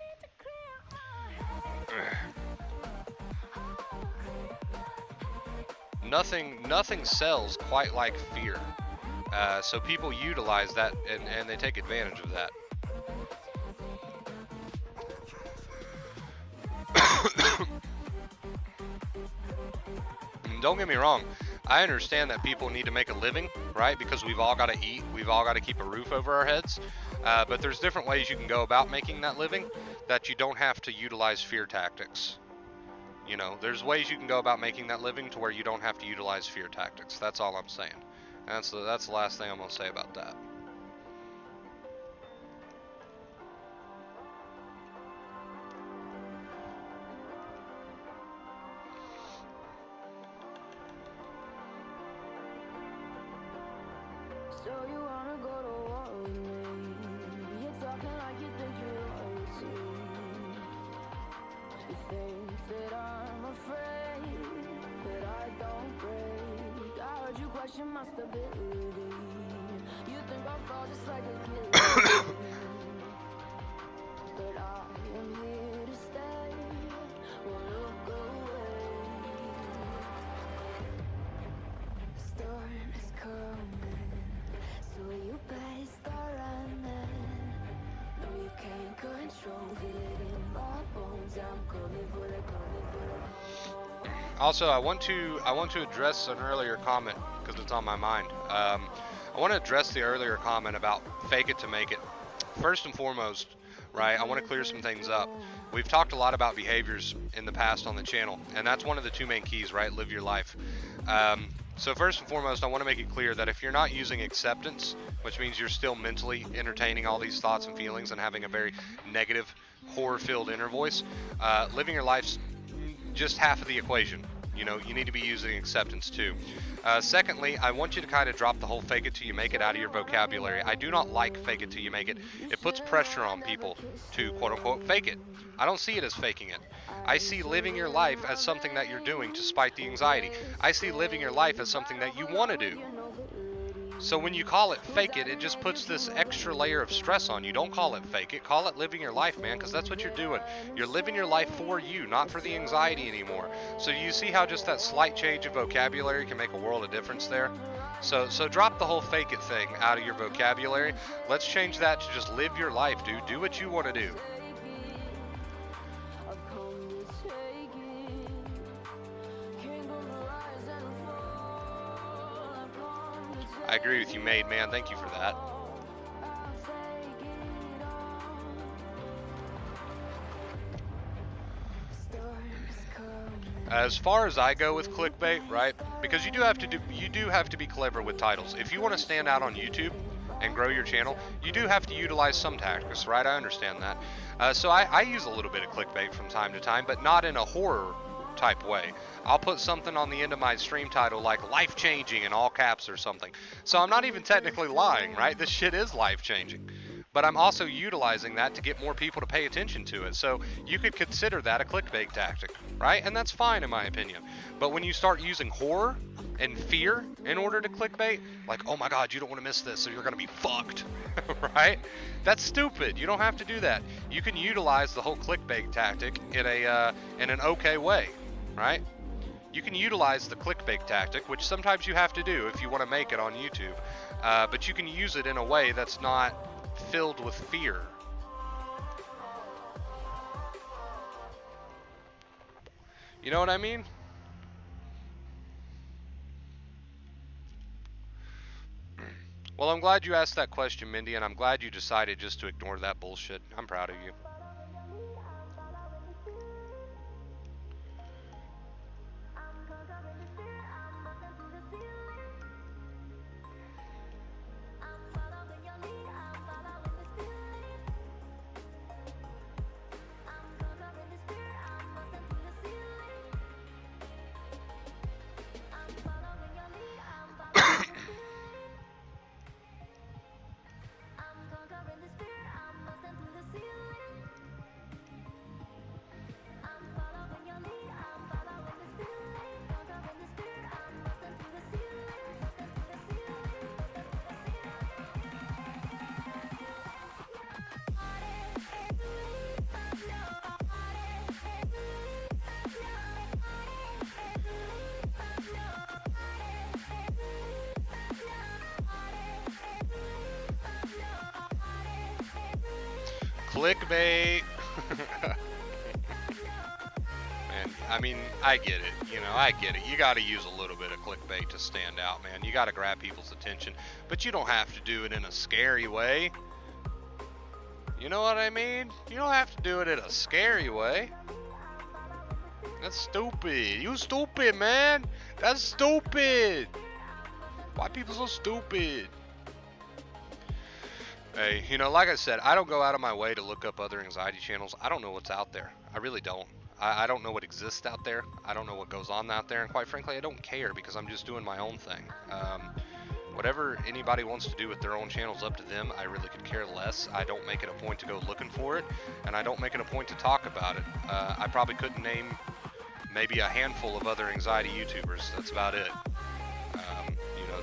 A: Nothing sells quite like fear. So people utilize that and they take advantage of that. Don't get me wrong, I understand that people need to make a living, right? Because we've all got to eat, we've all got to keep a roof over our heads. But there's different ways you can go about making that living that you don't have to utilize fear tactics. You know, there's ways you can go about making that living to where you don't have to utilize fear tactics. That's all I'm saying. And that's the last thing I'm going to say about that.
B: So you wanna go to war with me? You're talking like you think you're royalty. You think that I'm afraid, but I don't break. I heard you question my stability. You think I'll fall just like a guillotine. But I am here to stay. Won't look away. The storm is coming, so you better start running. No, you can't control, feel it in my bones. I'm coming for the, coming for the.
A: Also, I want to address an earlier comment because it's on my mind. I want to address the earlier comment about fake it to make it. First and foremost, right, I want to clear some things up. We've talked a lot about behaviors in the past on the channel, and that's one of the two main keys, right? Live your life. So first and foremost, I want to make it clear that if you're not using acceptance, which means you're still mentally entertaining all these thoughts and feelings and having a very negative, horror-filled inner voice, living your life's just half of the equation. You know, you need to be using acceptance too. Secondly, I want you to kind of drop the whole fake it till you make it out of your vocabulary. I do not like fake it till you make it. It puts pressure on people to quote unquote fake it. I don't see it as faking it. I see living your life as something that you're doing to spite the anxiety. I see living your life as something that you want to do. So when you call it fake it, it just puts this extra layer of stress on you. Don't call it fake it. Call it living your life, man, because that's what you're doing. You're living your life for you, not for the anxiety anymore. So you see how just that slight change of vocabulary can make a world of difference there? So drop the whole fake it thing out of your vocabulary. Let's change that to just live your life, dude. Do what you want to do. I agree with you, Made Man. Thank you for that. As far as I go with clickbait, right? Because you do have to be clever with titles. If you want to stand out on YouTube and grow your channel, you do have to utilize some tactics, right? I understand that. So I use a little bit of clickbait from time to time, but not in a horror type way. I'll put something on the end of my stream title like life-changing in all caps or something. So I'm not even technically lying, right? This shit is life-changing. But I'm also utilizing that to get more people to pay attention to it. So you could consider that a clickbait tactic, right? And that's fine in my opinion. But when you start using horror and fear in order to clickbait, like, oh my god, you don't want to miss this, so you're going to be fucked, right? That's stupid. You don't have to do that. You can utilize the whole clickbait tactic in an okay way, right? You can utilize the clickbait tactic, which sometimes you have to do if you want to make it on YouTube. But you can use it in a way that's not filled with fear. You know what I mean? Well, I'm glad you asked that question, Mindy, and I'm glad you decided just to ignore that bullshit. I'm proud of you. Clickbait. And I mean, I get it. I get it. You got to use a little bit of clickbait to stand out, man. You got to grab people's attention, but you don't have to do it in a scary way. You know what I mean? You don't have to do it in a scary way. That's stupid. You stupid, man. That's stupid. Why people so stupid? Hey, like I said, I don't go out of my way to look up other anxiety channels. I don't know what's out there. I really don't. I don't know what exists out there. I don't know what goes on out there. And quite frankly, I don't care because I'm just doing my own thing. Whatever anybody wants to do with their own channels, up to them. I really could care less. I don't make it a point to go looking for it, and I don't make it a point to talk about it. I probably couldn't name maybe a handful of other anxiety YouTubers. That's about it.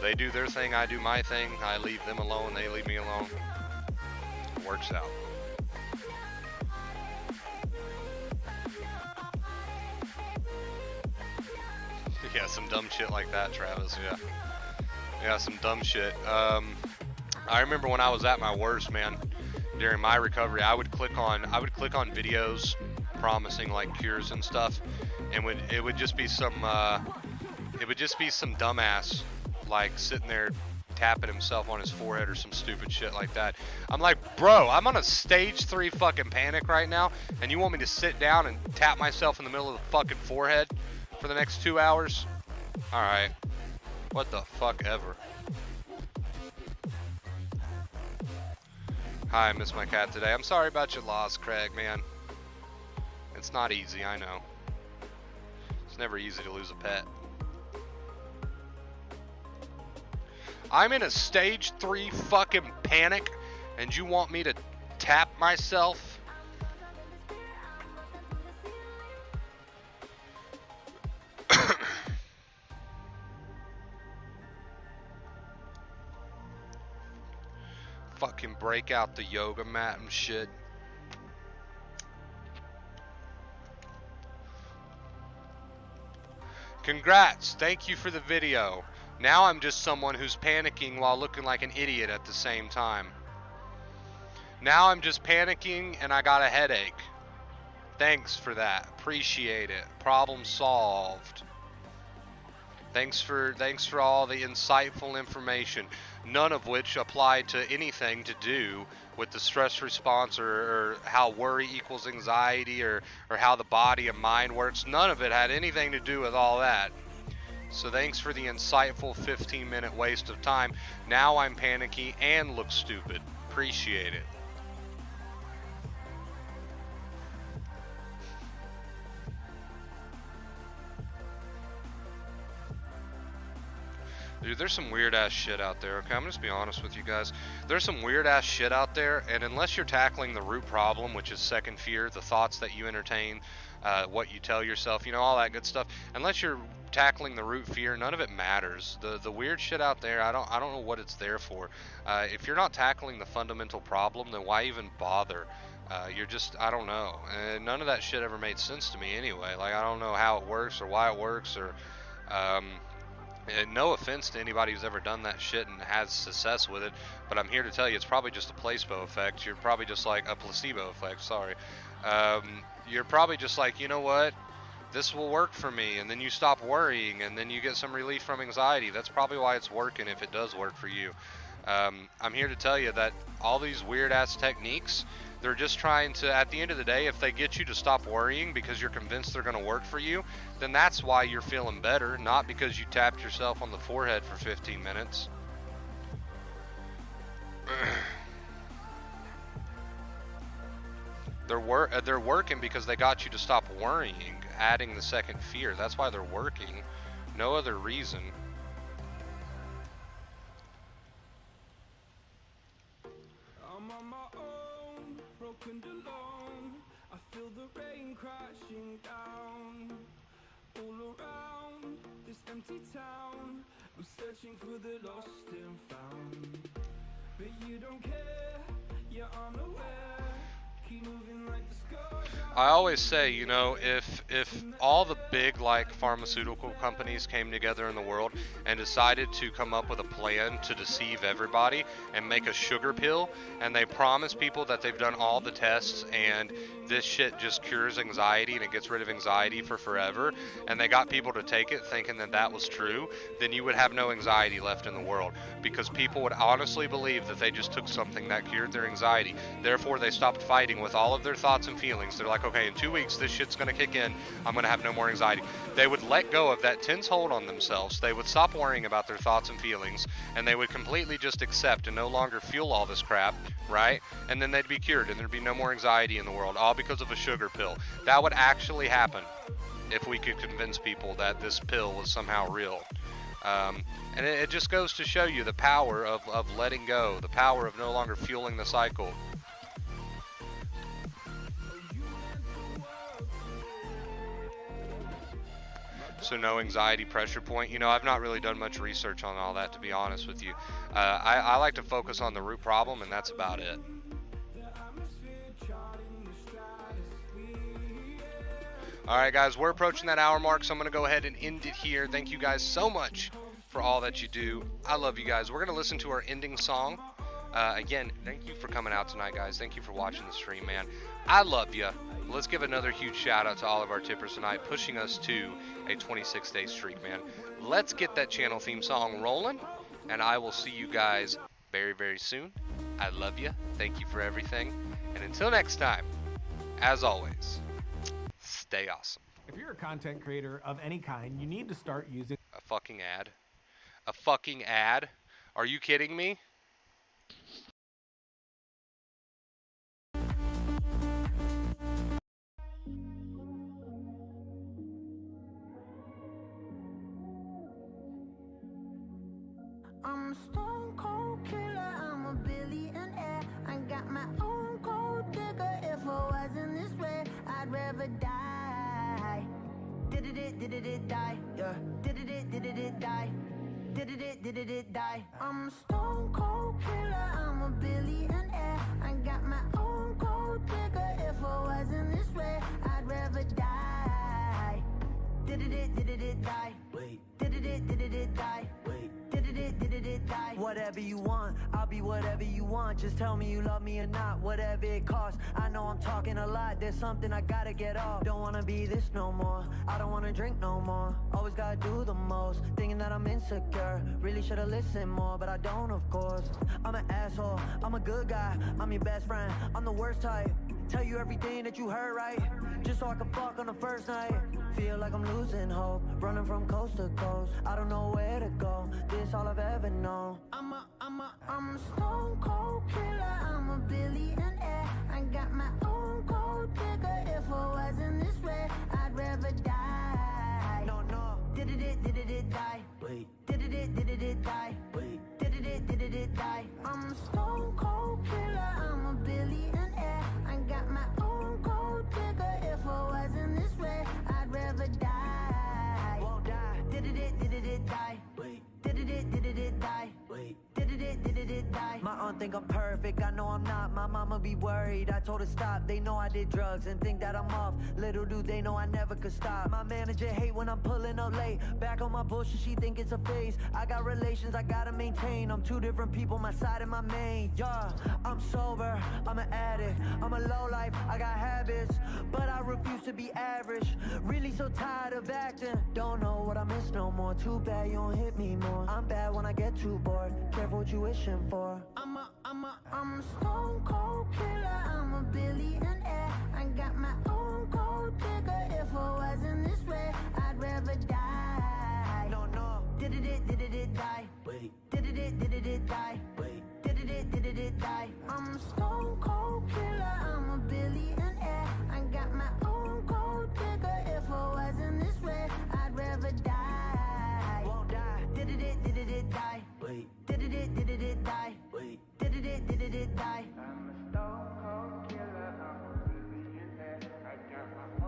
A: They do their thing, I do my thing. I leave them alone, they leave me alone. It works out. Yeah, some dumb shit like that, Travis. Yeah, some dumb shit. I remember when I was at my worst, man, during my recovery, I would click on videos promising like cures and stuff, and it would just be some dumbass like sitting there tapping himself on his forehead or some stupid shit like that. I'm like, bro, I'm on a stage 3 fucking panic right now, and you want me to sit down and tap myself in the middle of the fucking forehead for the next 2 hours? Alright. What the fuck ever. Hi, I miss my cat today. I'm sorry about your loss, Craig, man. It's not easy, I know. It's never easy to lose a pet. I'm in a stage 3 fucking panic, and you want me to tap myself? Fucking break out the yoga mat and shit. Congrats, thank you for the video. Now I'm just someone who's panicking while looking like an idiot at the same time. Now I'm just panicking and I got a headache. Thanks for that. Appreciate it. Problem solved. Thanks for all the insightful information, none of which applied to anything to do with the stress response or how worry equals anxiety or how the body and mind works. None of it had anything to do with all that. So thanks for the insightful 15-minute waste of time. Now I'm panicky and look stupid. Appreciate it. Dude, there's some weird ass shit out there, okay? I'm just be honest with you guys. There's some weird ass shit out there, and unless you're tackling the root problem, which is second fear, the thoughts that you entertain, what you tell yourself, all that good stuff, unless you're tackling the root fear, none of it matters. The weird shit out there, I don't know what it's there for. If you're not tackling the fundamental problem, then why even bother? You're just, I don't know. None of that shit ever made sense to me anyway. Like, I don't know how it works or why it works or, and no offense to anybody who's ever done that shit and has success with it, but I'm here to tell you it's probably just a placebo effect. You're probably just like a placebo effect, sorry. You're probably just like, you know what? This will work for me, and then you stop worrying, and then you get some relief from anxiety. That's probably why it's working if it does work for you. I'm here to tell you that all these weird-ass techniques, they're just trying to, at the end of the day, if they get you to stop worrying because you're convinced they're going to work for you, then that's why you're feeling better, not because you tapped yourself on the forehead for 15 minutes. They're working because they got you to stop worrying, adding the second fear. That's why they're working. No other reason.
B: I'm on my own, broken alone. I feel the rain crashing down. All around this empty town, I'm searching for the lost and found. But you don't care, you're unaware.
A: I always say, you know, if all the big like pharmaceutical companies came together in the world and decided to come up with a plan to deceive everybody and make a sugar pill, and they promise people that they've done all the tests and this shit just cures anxiety and it gets rid of anxiety for forever, and they got people to take it thinking that that was true, then you would have no anxiety left in the world, because people would honestly believe that they just took something that cured their anxiety. Therefore, they stopped fighting with all of their thoughts and feelings. They're like, okay, in 2 weeks, this shit's going to kick in. I'm going to have no more anxiety. They would let go of that tense hold on themselves. They would stop worrying about their thoughts and feelings, and they would completely just accept and no longer feel all this crap, right? And then they'd be cured, and there'd be no more anxiety in the world, all because of a sugar pill. That would actually happen if we could convince people that this pill was somehow real. And it just goes to show you the power of letting go, the power of no longer fueling the cycle. So no anxiety pressure point. You know, I've not really done much research on all that, to be honest with you. I like to focus on the root problem, and that's about it. All right, guys, we're approaching that hour mark, so I'm going to go ahead and end it here. Thank you guys so much for all that you do. I love you guys. We're going to listen to our ending song. Again, thank you for coming out tonight, guys. Thank you for watching the stream, man. I love you. Let's give another huge shout out to all of our tippers tonight, pushing us to a 26-day streak, man. Let's get that channel theme song rolling, and I will see you guys very, very soon. I love you. Thank you for everything. And until next time, as always, stay awesome.
C: If you're a content creator of any kind, you need to start using
A: a fucking ad. A fucking ad? Are you kidding me?
B: I'm a stone cold killer, I'm a billionaire. I got my own gold digger. If I wasn't this way, I'd rather die. Did it die? Yeah. Did it die? Did it die? I'm a stone cold killer, I'm a billionaire. I got my own gold digger. If I wasn't this way, I'd rather die. Did it die? Wait. Did it die? Wait. Did it die?
D: Whatever you want, I'll be whatever you want. Just tell me you love me or not, whatever it costs. I know I'm talking a lot, there's something I gotta get off. Don't wanna be this no more, I don't wanna drink no more. Always gotta do the most, thinking that I'm insecure. Really should've listened more, but I don't, of course. I'm an asshole, I'm a good guy, I'm your best friend, I'm the worst type. Tell you everything that you heard right, just so I can fuck on the first night. Feel like I'm losing hope, running from coast to coast. I don't know where to go, this all I've ever known.
B: I'm a stone cold killer, I'm a billionaire. I got my own gold digger. If I wasn't this way, I'd rather die.
D: No.
B: Did it die?
D: Wait.
B: Did it die?
D: Wait.
B: Did it die? I'm a stone cold killer, I'm a billionaire. I got my own gold digger. If I wasn't this way, I'd rather die.
D: Won't die.
B: Did it die?
D: Wait.
B: Did it die?
D: Wait.
B: Did it die?
D: My aunt think I'm perfect, I know I'm not. My mama be worried, I told her stop. They know I did drugs and think that I'm off. Little do they know I never could stop. My manager hate when I'm pulling up late. Back on my bullshit, she think it's a phase. I got relations I gotta maintain. I'm two different people, my side and my main. Yeah, I'm sober, I'm an addict. I'm a lowlife, I got habits, but I refuse to be average. Really so tired of acting. Don't know what I miss no more. Too bad you don't hit me more. I'm bad when I get too bored. Careful what you wishing for.
B: I'm a stone cold killer, I'm a billionaire. I got my own gold digger. If I wasn't this way, I'd rather die.
D: No.
B: Did it die?
D: Wait.
B: Did it die?
D: Wait.
B: Did it die? I'm a stone cold killer, I'm a billionaire. I got my own gold digger. If I wasn't this way, I'd rather die.
D: Won't die.
B: Did it die?
D: Wait.
B: Did it die?
D: Wait.
B: Did it die?
E: I'm a stone cold killer, I'm a billionaire. I got my